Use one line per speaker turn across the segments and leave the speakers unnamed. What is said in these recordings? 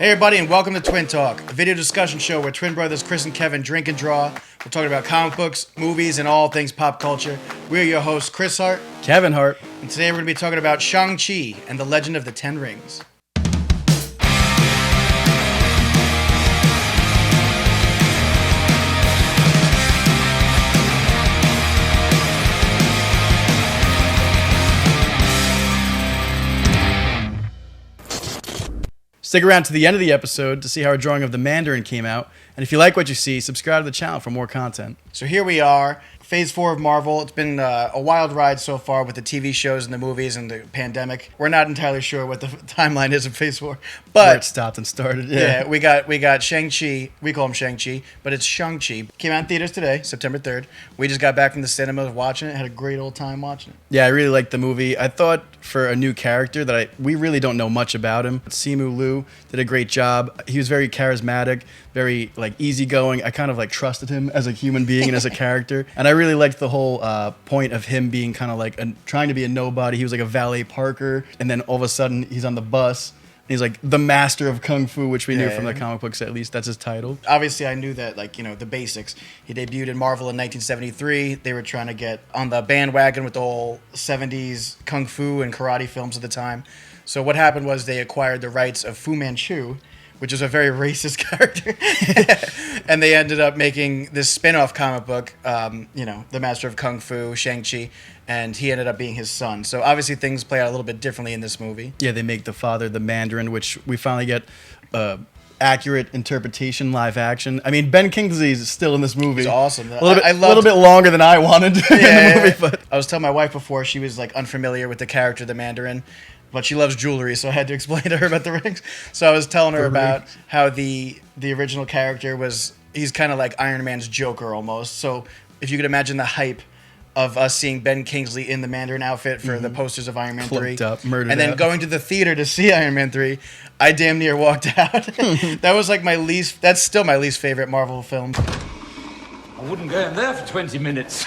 Hey everybody, and welcome to Twin Talk, a video discussion show where twin brothers Chris and Kevin drink and draw. We're talking about comic books, movies, and all things pop culture. We're your hosts, Chris Hart,
Kevin Hart,
and today we're going to be talking about Shang-Chi and the Legend of the Ten Rings.
Stick around to the end of the episode to see how our drawing of the Mandarin came out. And if you like what you see, subscribe to the channel for more content.
So here we are, Phase 4 of Marvel. It's been a wild ride so far with the TV shows and the movies and the pandemic. We're not entirely sure what the timeline is of Phase 4. But
where it stopped and started.
Yeah, we got Shang-Chi. We call him Shang-Chi, but it's Shang-Chi. Came out in theaters today, September 3rd. We just got back from the cinema watching it. Had a great old time watching it.
Yeah, I really liked the movie. I thought for a new character that we really don't know much about him. Simu Liu did a great job. He was very charismatic, very easygoing. I kind of trusted him as a human being and as a character. And I really liked the whole point of him being kind of trying to be a nobody. He was like a valet parker, and then all of a sudden he's on the bus. He's like the master of kung fu, which we knew from the comic books, at least. That's his title.
Obviously, I knew that, the basics. He debuted in Marvel in 1973. They were trying to get on the bandwagon with the whole 70s kung fu and karate films at the time. So what happened was they acquired the rights of Fu Manchu, which is a very racist character. And they ended up making this spin-off comic book, the Master of Kung Fu, Shang-Chi, and he ended up being his son. So obviously things play out a little bit differently in this movie.
Yeah, they make the father the Mandarin, which we finally get accurate interpretation, live action. I mean, Ben Kingsley is still in this movie.
He's awesome.
A little bit longer than I wanted in the movie. But
I was telling my wife before, she was unfamiliar with the character, the Mandarin. But she loves jewelry, so I had to explain to her about the rings. So I was telling her about how the original character he's kind of like Iron Man's Joker almost. So if you could imagine the hype of us seeing Ben Kingsley in the Mandarin outfit for the posters of Iron Man 3.
Up, murdered
and then
out.
going to the theater to see Iron Man 3, I damn near walked out. That was that's still my least favorite Marvel film.
I wouldn't go in there for 20 minutes.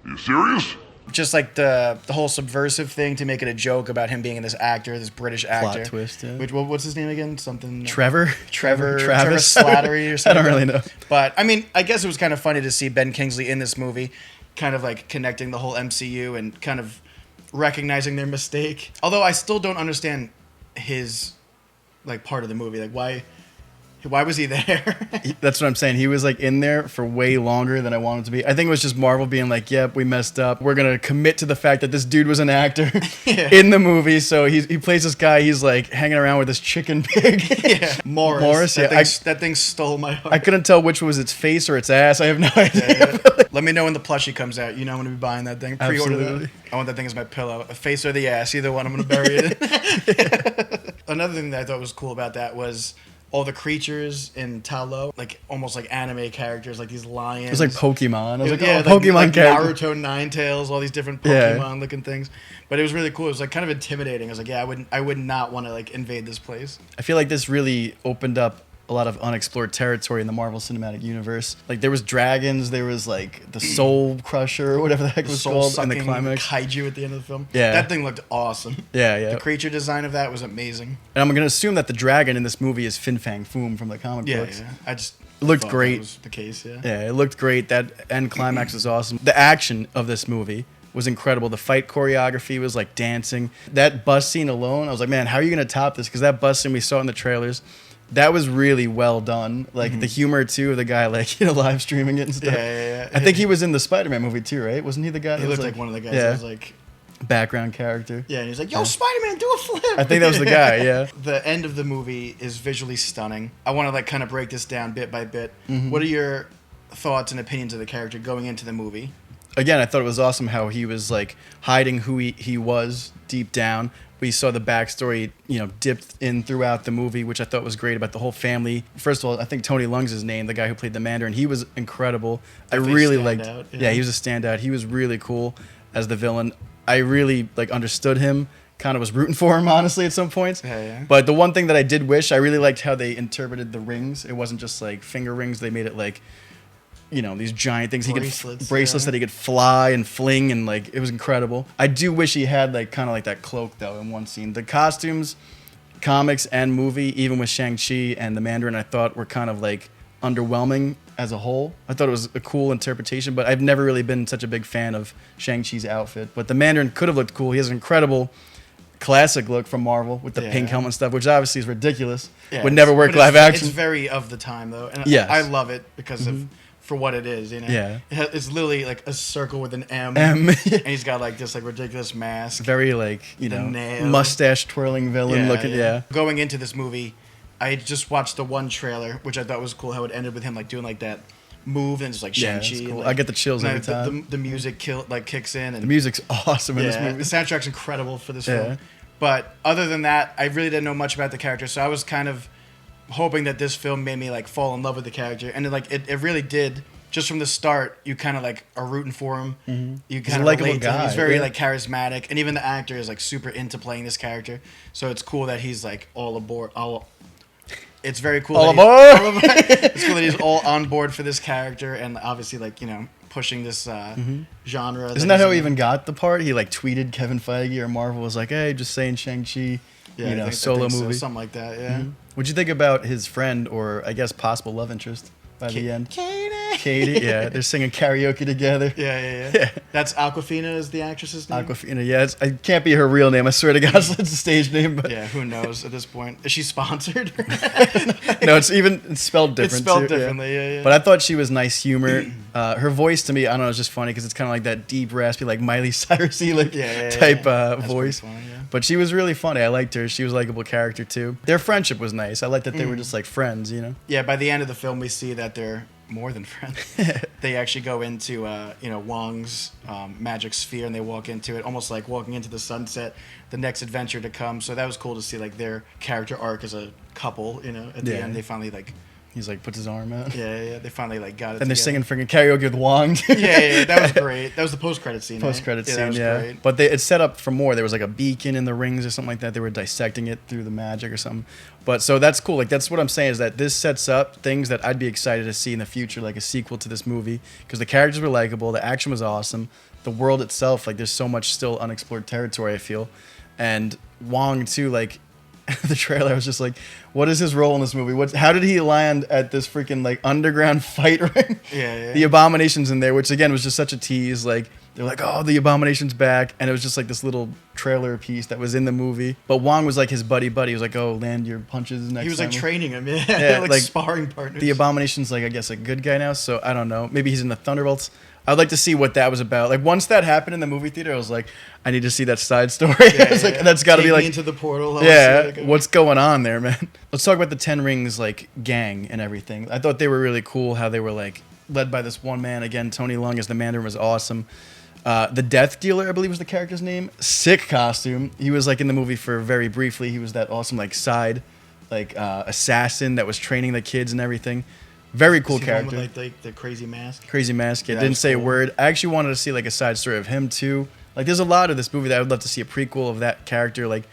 You serious?
Just the whole subversive thing to make it a joke about him being this actor, this British actor.
Plot twist, yeah.
What's his name again? Something.
Trevor
Travis Slattery or something.
I don't really know.
But I mean, I guess it was kind of funny to see Ben Kingsley in this movie, kind of connecting the whole MCU and kind of recognizing their mistake. Although I still don't understand his part of the movie. Why was he there?
That's what I'm saying. He was in there for way longer than I wanted him to be. I think it was just Marvel being yep, we messed up. We're going to commit to the fact that this dude was an actor in the movie. So he plays this guy. He's hanging around with this chicken pig.
Yeah. Morris. That thing stole my heart.
I couldn't tell which was its face or its ass. I have no idea.
Yeah. Let me know when the plushie comes out. I'm going to be buying that thing. Pre-order
Absolutely.
that. I want that thing as my pillow. A face or the ass. Either one. I'm going to bury it in. Another thing that I thought was cool about that was all the creatures in Talo, almost like anime characters, like these lions.
It was like Pokemon. I was
Pokemon
characters.
Naruto, Ninetales, all these different Pokemon looking things. But it was really cool. It was kind of intimidating. I was I would not want to invade this place.
I feel like this really opened up a lot of unexplored territory in the Marvel Cinematic Universe. There was dragons, there was the Soul Crusher, or whatever the heck it was called in the climax.
Kaiju at the end of the film.
Yeah.
That thing looked awesome.
Yeah.
The creature design of that was amazing.
And I'm going to assume that the dragon in this movie is Fin Fang Foom from the comic books.
Yeah. I just
It looked
thought
great.
That was the case, yeah.
Yeah, it looked great. That end climax was awesome. The action of this movie was incredible. The fight choreography was dancing. That bus scene alone, I was like, man, how are you going to top this? Because that bus scene we saw in the trailers, that was really well done. The humor too of the guy live streaming it and stuff.
Yeah.
I think he was in the Spider-Man movie too, right? Wasn't he the guy?
He looked like one of the guys that was
background character.
Yeah, and he's like, yo, Spider-Man, do a flip.
I think that was the guy, yeah.
The end of the movie is visually stunning. I want to kind of break this down bit by bit. What are your thoughts and opinions of the character going into the movie?
Again, I thought it was awesome how he was hiding who he was deep down. We saw the backstory, dipped in throughout the movie, which I thought was great about the whole family. First of all, I think Tony Leung's his name, the guy who played the Mandarin. He was incredible. I really liked. Yeah, he was a standout. He was really cool as the villain. I really understood him. Kind of was rooting for him, honestly, at some points.
Yeah.
But the one thing that I did wish, I really liked how they interpreted the rings. It wasn't just finger rings. They made it these giant things.
Bracelets,
Bracelets
yeah.
that he could fly and fling, and like it was incredible. I do wish he had like kind of like that cloak though in one scene. The costumes, comics and movie, even with Shang-Chi and the Mandarin, I thought were kind of like underwhelming as a whole. I thought it was a cool interpretation, but I've never really been such a big fan of Shang-Chi's outfit. But the Mandarin could have looked cool. He has an incredible classic look from Marvel with the pink helmet and stuff, which obviously is ridiculous.
Yeah,
Would never work
but
live action.
It's very of the time though, and
Yes.
I love it because of for what it is.
Yeah.
It's literally like a circle with an M,
M.
and he's got like this like ridiculous mask.
Very like
nail.
mustache twirling villain looking. Yeah.
Going into this movie, I just watched the one trailer, which I thought was cool. How it ended with him like doing like that move and just like
Yeah,
Shang-Chi.
it's cool.
And, like,
I get the chills
and,
every
like,
time.
The music kicks in, and
The music's awesome in this
the
movie.
soundtrack's incredible for this
Yeah.
film. But other than that, I really didn't know much about the character, so I was kind of hoping that this film made me like fall in love with the character, and it really did. Just from the start, you kind of like are rooting for him. Mm-hmm. You kind of
likable
relate to him.
guy,
He's very
yeah.
like charismatic, and even the actor is like super into playing this character. So it's cool that he's like all aboard. It's very cool.
All
that
aboard!
It's cool that he's all on board for this character, and obviously like pushing this genre.
Isn't that
he's
how
in.
he even got the part? He like tweeted Kevin Feige or Marvel was like, "Hey, just saying Shang-Chi,
Yeah, I
solo
think so,
movie."
something like that. Yeah.
What'd you think about his friend or I guess possible love interest by the end? Katie, yeah, they're singing karaoke together.
Yeah. That's Aquafina is the actress's name.
Aquafina, yeah, it can't be her real name. I swear to God, it's a stage name. But
Yeah, who knows at this point? Is she sponsored?
no, it's spelled different.
It's spelled
too,
differently, yeah.
But I thought she was nice humor. Her voice to me, I don't know, it's just funny because it's kind of like that deep, raspy, like Miley Cyrus-y type
That's
voice.
pretty funny, yeah.
But she was really funny. I liked her. She was a likable character too. Their friendship was nice. I liked that they were just like friends,
Yeah, by the end of the film, we see that they're more than friends. They actually go into Wong's magic sphere, and they walk into it almost like walking into the sunset, the next adventure to come. So that was cool to see like their character arc as a couple. At the
Yeah.
end, they finally like
He's like puts his arm out.
they finally like got it.
And they're
together.
singing freaking karaoke with Wong.
Yeah, that was great. That was the post-credit scene. right?
Post-credit
That
scene,
was
yeah.
great.
But it's set up for more. There was like a beacon in the rings or something like that. They were dissecting it through the magic or something. But so that's cool. Like that's what I'm saying is that this sets up things that I'd be excited to see in the future, like a sequel to this movie, because the characters were likable, the action was awesome, the world itself, like there's so much still unexplored territory, I feel, and Wong too, like. The trailer, I was just like, what is his role in this movie? How did he land at this freaking like underground fight ring?
Yeah.
The Abomination's in there, which again was just such a tease. Like they're like, oh, the Abomination's back, and it was just like this little trailer piece that was in the movie. But Wong was like his buddy. He was like, oh, land your punches next time.
He was like training him. Yeah,
Yeah,
like sparring partners.
The Abomination's like I guess a good guy now, so I don't know. Maybe he's in the Thunderbolts. I'd like to see what that was about. Like once that happened in the movie theater, I was like, I need to see that side story. I was like, that's got to be
Take me
like
into the portal.
what's going on there, man? Let's talk about the Ten Rings like gang and everything. I thought they were really cool. How they were like led by this one man again. Tony Leung as the Mandarin was awesome. The Death Dealer, I believe, was the character's name. Sick costume. He was like in the movie for very briefly. He was that awesome like side like assassin that was training the kids and everything. Very cool character.
With, like the crazy mask.
Crazy mask. Yeah,
Yeah,
didn't
that's
say a
cool.
word. I actually wanted to see like a side story of him too. Like there's a lot of this movie that I would love to see a prequel of that character. Like,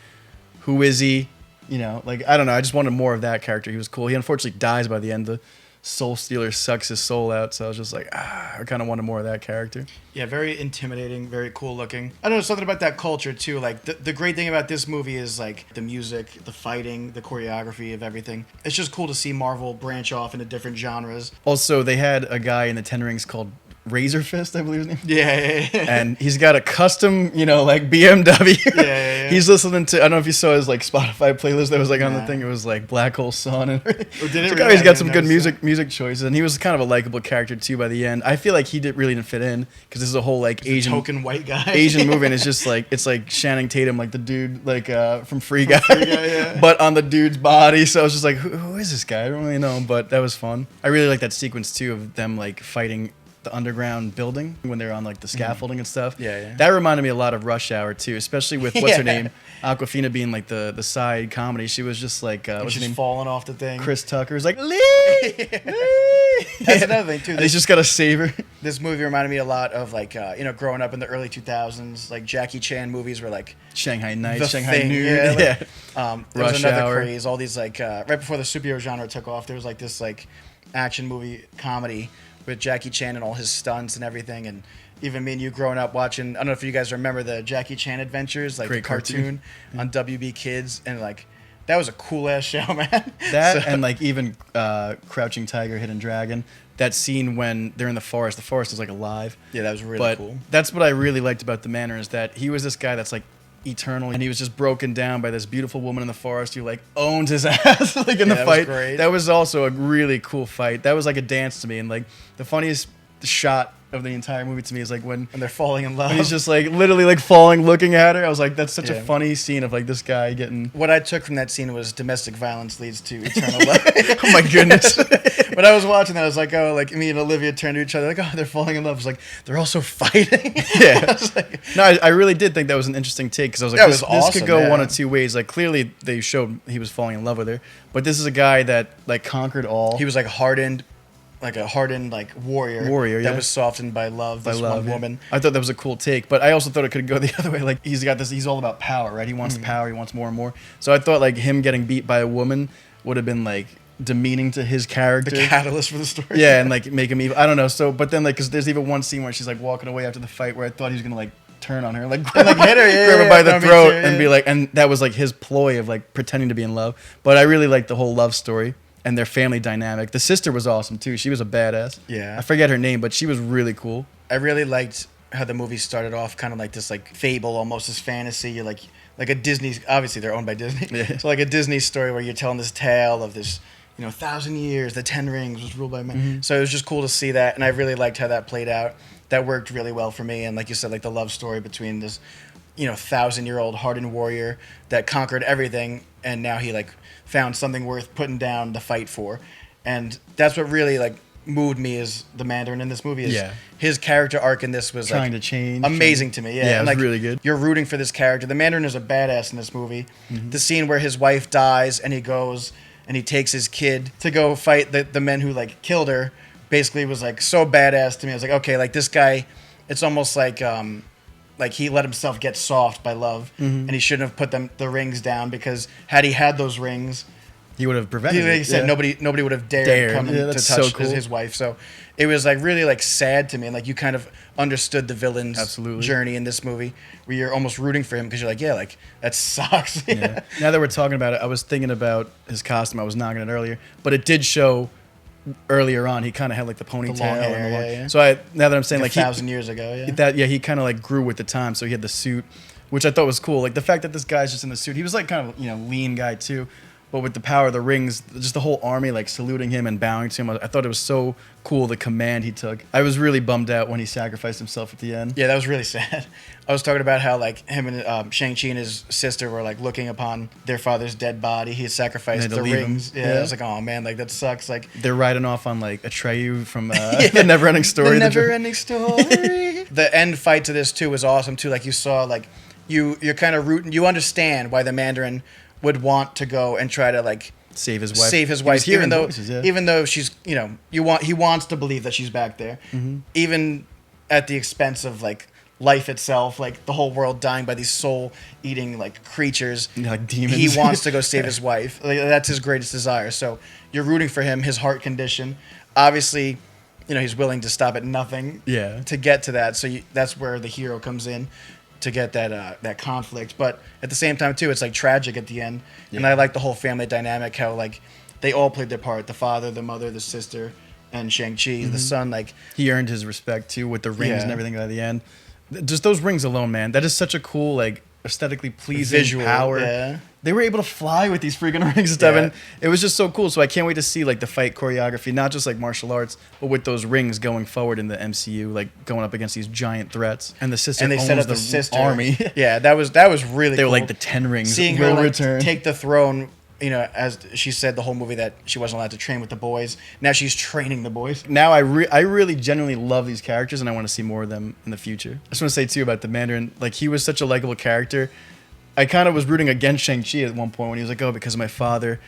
who is he? Like I don't know. I just wanted more of that character. He was cool. He unfortunately dies by the end. The Soul Stealer sucks his soul out. So I was just like, I kind of wanted more of that character.
Yeah, very intimidating, very cool looking. I don't know, something about that culture too. Like the great thing about this movie is like the music, the fighting, the choreography of everything. It's just cool to see Marvel branch off into different genres.
Also, they had a guy in the Ten Rings called Razor Fist, I believe his name.
Yeah.
And he's got a custom, like BMW.
Yeah.
He's listening to, I don't know if you saw his like Spotify playlist that was like on the
Nah.
thing. It was like Black Hole Sun. And
did it
It's like,
really?
oh, he's
I
got some
didn't
good
notice
music choices, and he was kind of a likable character too by the end. I feel like he really didn't fit in because this is a whole like Asian
Token white guy.
Asian movie, and it's just like it's like Channing Tatum, like the dude like from Free Guy,
Free Guy, yeah.
but on the dude's body. So I was just like, who is this guy? I don't really know, but that was fun. I really like that sequence too of them like fighting the underground building when they're on like the scaffolding and stuff.
Yeah.
That reminded me a lot of Rush Hour too, especially with what's her
Yeah.
name, Aquafina being like the side comedy. She was just like what's her
She's
name?
falling off the thing.
Chris Tucker's like Lee.
That's another thing too.
And he's just got to save her.
This movie reminded me a lot of like growing up in the early 2000s. Like Jackie Chan movies were like
Shanghai Nights,
the
Shanghai
thing,
Noon.
yeah,
Yeah.
like, there was
Rush
another
Hour.
craze. All these like right before the superhero genre took off, there was like this like action movie comedy with Jackie Chan and all his stunts and everything, and even me and you growing up watching. I don't know if you guys remember the Jackie Chan Adventures, like
Great
the cartoon on WB Kids, and like that was a cool ass show, man.
That and like even Crouching Tiger, Hidden Dragon. That scene when they're in the forest is like alive.
Yeah, that was really
but
cool.
That's what I really liked about the Mandarin, is that he was this guy that's like eternal, and he was just broken down by this beautiful woman in the forest who like owned his ass like in the
that
fight.
was great.
That was also a really cool fight. That was like a dance to me, and like the funniest shot of the entire movie to me is like when
And they're falling in love.
he's just like literally like falling, looking at her. I was like, that's such a
Yeah.
funny scene of like this guy getting.
What I took from that scene was domestic violence leads to eternal love.
Oh my goodness.
When I was watching that, I was like, oh, like me and Olivia turned to each other, like, oh, they're falling in love. I was like, they're also fighting.
Yeah.
I was like,
No, I really did think that was an interesting take, because I was like,
That
this,
was
this
awesome,
could go
yeah.
one of two ways. Like clearly they showed he was falling in love with her, but this is a guy that like conquered all.
he was like a hardened like warrior.
Warrior,
that
yeah.
was softened by love.
by
This
love,
one
yeah.
woman.
I thought that was a cool take, but I also thought it could go the other way. Like he's got this, he's all about power, right? He wants
Mm-hmm.
power, he wants more and more. So I thought like him getting beat by a woman would have been like demeaning to his character.
The catalyst for the story.
Yeah, and like make him evil. I don't know. So, but then like, cause there's even one scene where she's like walking away after the fight, where I thought he was gonna like turn on her, like grab,
like, hit her, yeah,
grab her
yeah,
by
yeah.
the
No, me
throat,
too,
and
yeah.
be like, and that was like his ploy of like pretending to be in love. But I really liked the whole love story and their family dynamic. The sister was awesome too. She was a badass.
Yeah.
I forget her name, but she was really cool.
I really liked how the movie started off, kind of like this like fable, almost this fantasy. You're like a Disney. Obviously, they're owned by Disney.
Yeah.
So like a Disney story where you're telling this tale of this, 1,000 years, the 10 Rings was ruled by men.
Mm-hmm.
So it was just cool to see that, and I really liked how that played out. That worked really well for me, and like you said, like the love story between this, 1,000-year-old hardened warrior that conquered everything, and now he like found something worth putting down the fight for, and that's what really like moved me as the Mandarin in this movie. Is
Yeah.
his character arc in this was
Trying
like
to change.
amazing to me. Yeah,
Yeah, it
and,
was
like,
really good.
You're rooting for this character. The Mandarin is a badass in this movie.
Mm-hmm.
The scene where his wife dies and he goes and he takes his kid to go fight the men who like killed her, basically was like so badass to me. I was like, okay, like this guy, it's almost like he let himself get soft by love,
Mm-hmm.
and he shouldn't have put the rings down, because had he had those rings,
He would have prevented
he
it.
said
Yeah.
nobody would have dared
Dared.
come in
Yeah,
to
that's
touch
so cool.
his wife. So it was like really like sad to me, and like you kind of understood the villain's
Absolutely.
journey in this movie, where you're almost rooting for him because you're like, yeah, like that sucks.
Yeah. Now that we're talking about it, I was thinking about his costume. I was knocking it earlier, but it did show earlier on. He kind of had like the ponytail.
long hair,
and the long-
yeah.
So now that I'm saying
Like
like
1,000 years ago, yeah.
he kind of like grew with the time. So he had the suit, which I thought was cool. Like the fact that this guy's just in the suit. He was like kind of lean guy too, but with the power of the rings, just the whole army like saluting him and bowing to him. I thought it was so cool, the command he took. I was really bummed out when he sacrificed himself at the end.
Yeah, that was really sad. I was talking about how like him and Shang-Chi and his sister were like looking upon their father's dead body. He had sacrificed
And they
the
had to leave him.
rings. Yeah,
Yeah.
I was like, oh man, like that sucks. Like
They're riding off on like Atreyu from the Never-Ending Story.
The
the
never-ending story. The end fight to this too was awesome too. Like you saw, like you're kind of rooting. You understand why the Mandarin would want to go and try to like
Save his wife.
save his
He was
wife,
hearing
even though
voices, yeah.
even though she's he wants to believe that she's back there,
Mm-hmm.
even at the expense of like life itself, like the whole world dying by these soul-eating like creatures.
Yeah, like demons.
He wants to go save his wife. Like, that's his greatest desire. So you're rooting for him, his heart condition. Obviously, he's willing to stop at nothing
Yeah.
to get to that. So that's where the hero comes in to get that conflict. But at the same time, too, it's like tragic at the end. And
Yeah.
I like the whole family dynamic, how like they all played their part. The father, the mother, the sister, and Shang-Chi, the son. Like,
He earned his respect too with the rings
Yeah.
and everything by the end. Just those rings alone, man. That is such a cool, like aesthetically pleasing
Visual,
power.
yeah.
They were able to fly with these freaking rings and stuff,
Yeah.
and it was just so cool. So I can't wait to see like the fight choreography, not just like martial arts, but with those rings going forward in the MCU, like going up against these giant threats. And the sister
and they set
owns
up the sister
army.
Yeah, that was really.
They were
cool.
like the 10 rings
Seeing
will
her like,
return.
take the throne. As she said the whole movie that she wasn't allowed to train with the boys. Now she's training the boys.
Now I really genuinely love these characters, and I want to see more of them in the future. I just want to say too about the Mandarin, like he was such a likable character. I kind of was rooting against Shang-Chi at one point when he was like, oh, because of my father,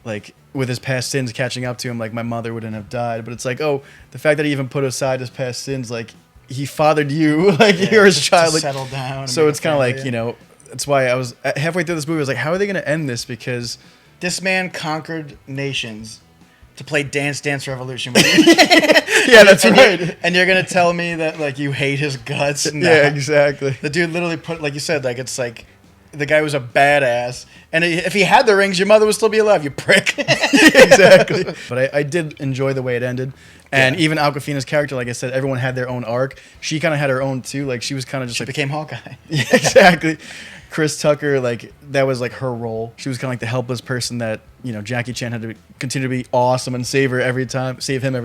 like with his past sins catching up to him, like my mother wouldn't have died. But it's like, oh, the fact that he even put aside his past sins, like he fathered you, like you're his
just
child.
to
Like,
settle down and
so
make
it's
a
kind of
family,
like,
yeah.
that's why I was halfway through this movie. I was like, how are they going to end this? Because
This man conquered nations to play Dance Dance Revolution.
Yeah, that's right.
And you're gonna tell me that like you hate his guts? Nah.
Yeah, exactly.
The dude literally put, like you said, like it's like the guy was a badass, and if he had the rings, your mother would still be alive. You prick.
Exactly. But I did enjoy the way it ended, and even Awkwafina's character, like I said, everyone had their own arc. She kind of had her own too. Like she was kind of just like
Became Hawkeye.
Yeah, exactly. Chris Tucker, like that was like her role. She was kind of like the helpless person that Jackie Chan had to continue to be awesome and save him every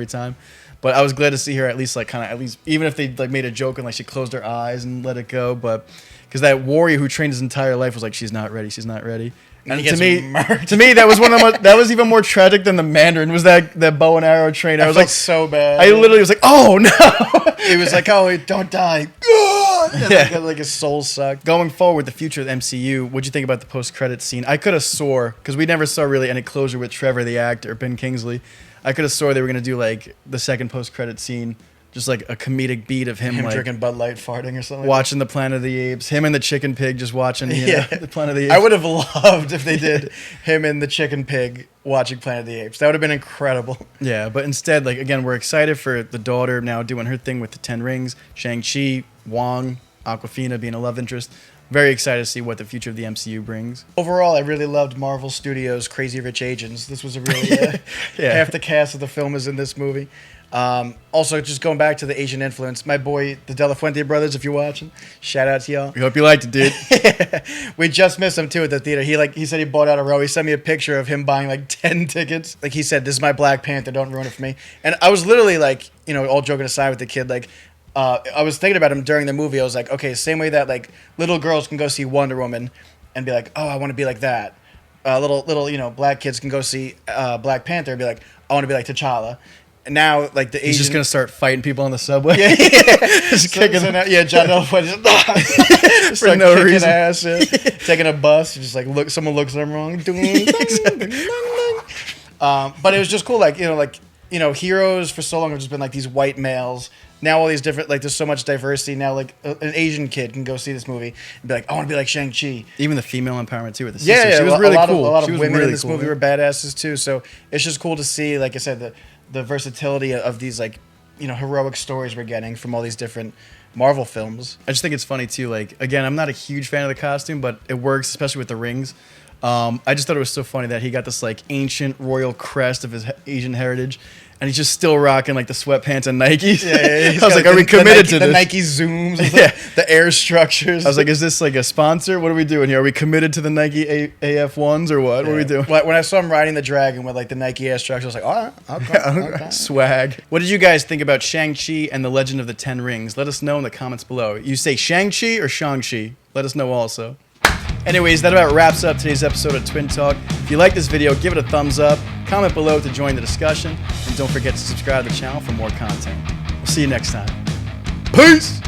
time. But I was glad to see her at least even if they like made a joke and like she closed her eyes and let it go, but because that warrior who trained his entire life was like, she's not ready. And
he gets murdered.
to me, that was that was even more tragic than the Mandarin. Was that bow and arrow trainer? I was
felt
like
so bad.
I literally was like, oh no.
He was like, oh, don't die.
Yeah.
Like his soul sucked.
Going forward with the future of the MCU, what'd you think about the post-credits scene? I could have swore, because we never saw really any closure with Trevor, the actor, Ben Kingsley. I could have swore they were going to do like the second post-credit scene, just like a comedic beat of him like
drinking Bud Light, farting or something.
Watching the Planet of the Apes, him and the chicken pig just watching the Planet of the Apes.
I would have loved if they did him and the chicken pig watching Planet of the Apes. That would have been incredible.
Yeah, but instead, like again, we're excited for the daughter now doing her thing with the 10 rings, Shang-Chi, Wong, Awkwafina being a love interest. Very excited to see what the future of the MCU brings.
Overall, I really loved Marvel Studios' Crazy Rich Asians. This was a really half the cast of the film is in this movie. Also, just going back to the Asian influence, my boy, the De La Fuente brothers, if you're watching, shout out to y'all.
We hope you liked it, dude.
We just missed him too at the theater. He said he bought out a row. He sent me a picture of him buying like 10 tickets. Like he said, "This is my Black Panther. Don't ruin it for me." And I was literally like, all joking aside with the kid, like. I was thinking about him during the movie. I was like, okay, same way that like little girls can go see Wonder Woman and be like, oh, I want to be like that. Little black kids can go see Black Panther and be like, I want to be like T'Challa. And now like the Asian,
he's just gonna start fighting people on the subway.
Yeah,
just kicking them.
Yeah, John Elway just
For no
kicking
reason.
ass, taking a bus, just like someone looks at him wrong. But it was just cool, heroes for so long have just been like these white males. Now all these different, like there's so much diversity. Now like an Asian kid can go see this movie and be like, I want to be like Shang-Chi.
Even the female empowerment too with the sister.
Yeah,
she was really cool.
A lot
She
of
was
women
really
in this
cool,
movie were badasses too. So it's just cool to see, like I said, the versatility of these like heroic stories we're getting from all these different Marvel films.
I just think it's funny too. Like again, I'm not a huge fan of the costume, but it works, especially with the rings. I just thought it was so funny that he got this like ancient royal crest of his Asian heritage, and he's just still rocking like the sweatpants and Nikes.
Yeah.
I was like, are we committed to this?
The Nike zooms, the air structures.
I was like, is this like a sponsor? What are we doing here? Are we committed to the Nike AF ones or what? What are we doing?
When I saw him riding the dragon with like the Nike air structures, I was like, all right, okay.
Swag. What did you guys think about Shang-Chi and the Legend of the 10 Rings? Let us know in the comments below. You say Shang-Chi or Shang-Chi? Let us know also. Anyways, that about wraps up today's episode of Twin Talk. If you like this video, give it a thumbs up, comment below to join the discussion, and don't forget to subscribe to the channel for more content. We'll see you next time. Peace!